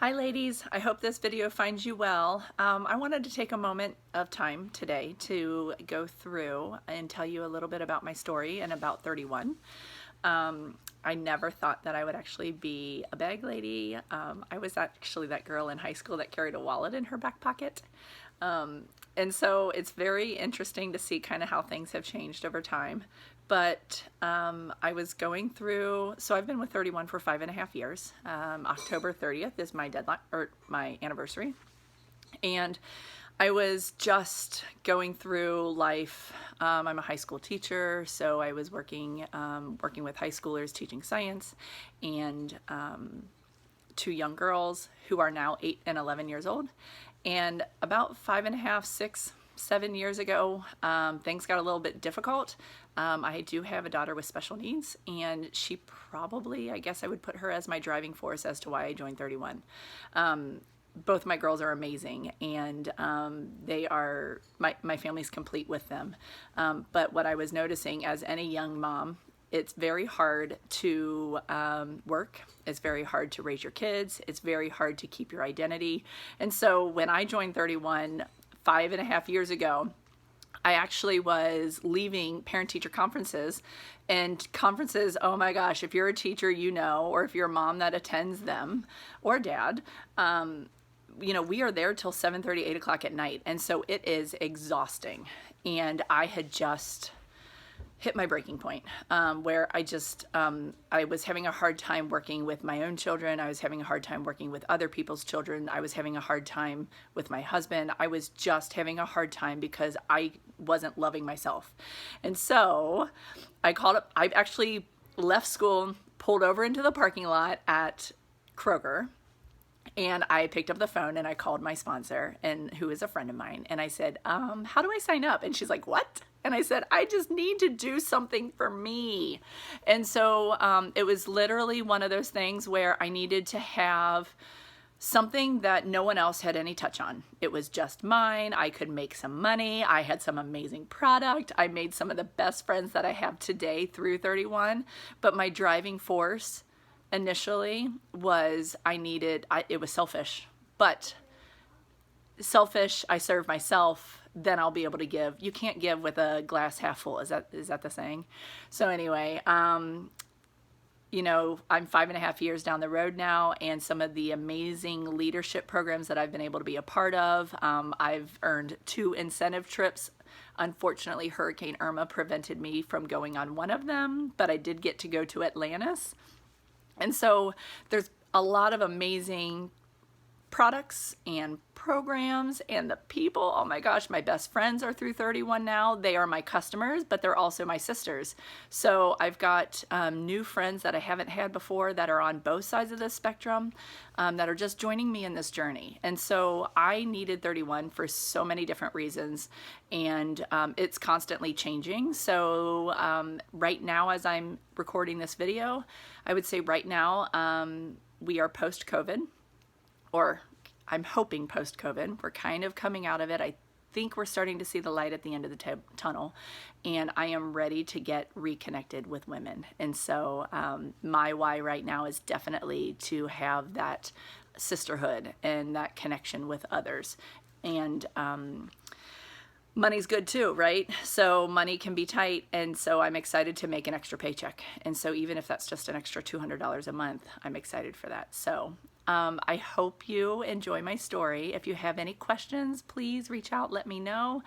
Hi ladies, I hope this video finds you well. I wanted to take a moment of time today to go through and tell you a little bit about my story and about 31. I never thought that I would actually be a bag lady. I was actually that girl in high school that carried a wallet in her back pocket. And so it's very interesting to see kind of how things have changed over time. But I was going through, so I've been with 31 for 5.5 years. October 30th is my deadline, or my anniversary. And I was just going through life. I'm a high school teacher, so I was working with high schoolers teaching science, and two young girls who are now 8 and 11 years old. And about 5.5, 6, 7 years ago, things got a little bit difficult. I do have a daughter with special needs, and she probably, I guess I would put her as my driving force as to why I joined 31. Both my girls are amazing, and they are, my family's complete with them. But what I was noticing as any young mom, it's very hard to work. It's very hard to raise your kids. It's very hard to keep your identity. And so when I joined 31 5.5 years ago, I actually was leaving parent-teacher conferences, and conferences, oh my gosh, if you're a teacher, you know, or if you're a mom that attends them, or dad, you know, we are there till 7:30, 8 o'clock at night. And so it is exhausting. And I had just hit my breaking point, where I was having a hard time working with my own children. I was having a hard time working with other people's children. I was having a hard time with my husband. I was just having a hard time because I wasn't loving myself. And so I called up, I actually left school, pulled over into the parking lot at Kroger, and I picked up the phone and I called my sponsor, and who is a friend of mine, and I said, how do I sign up? And she's like, what? And I said, I just need to do something for me. And so it was literally one of those things where I needed to have something that no one else had any touch on. It was just mine. I could make some money. I had some amazing product. I made some of the best friends that I have today through 31. But my driving force initially was it was selfish. But selfish, I serve myself, then I'll be able to give. You can't give with a glass half full. Is that the saying? So anyway, you know, I'm 5.5 years down the road now, and some of the amazing leadership programs that I've been able to be a part of. I've earned 2 incentive trips. Unfortunately, Hurricane Irma prevented me from going on one of them, but I did get to go to Atlantis. And so there's a lot of amazing products and programs, and the people, oh my gosh, my best friends are through 31 now. They are my customers, but they're also my sisters. So I've got new friends that I haven't had before that are on both sides of the spectrum, that are just joining me in this journey. And so I needed 31 for so many different reasons, and it's constantly changing. So right now, as I'm recording this video, I would say right now we are post-COVID, or I'm hoping post-COVID. We're kind of coming out of it. I think we're starting to see the light at the end of the tunnel, and I am ready to get reconnected with women. And so my why right now is definitely to have that sisterhood and that connection with others. And money's good too, right? So money can be tight, and so I'm excited to make an extra paycheck. And so even if that's just an extra $200 a month, I'm excited for that. So I hope you enjoy my story. If you have any questions, please reach out, let me know.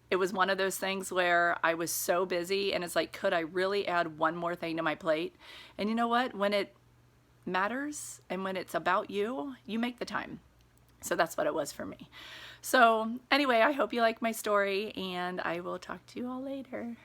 It was one of those things where I was so busy, and it's like, could I really add one more thing to my plate? And you know what? When it matters and when it's about you, you make the time. So that's what it was for me. So anyway, I hope you like my story, and I will talk to you all later.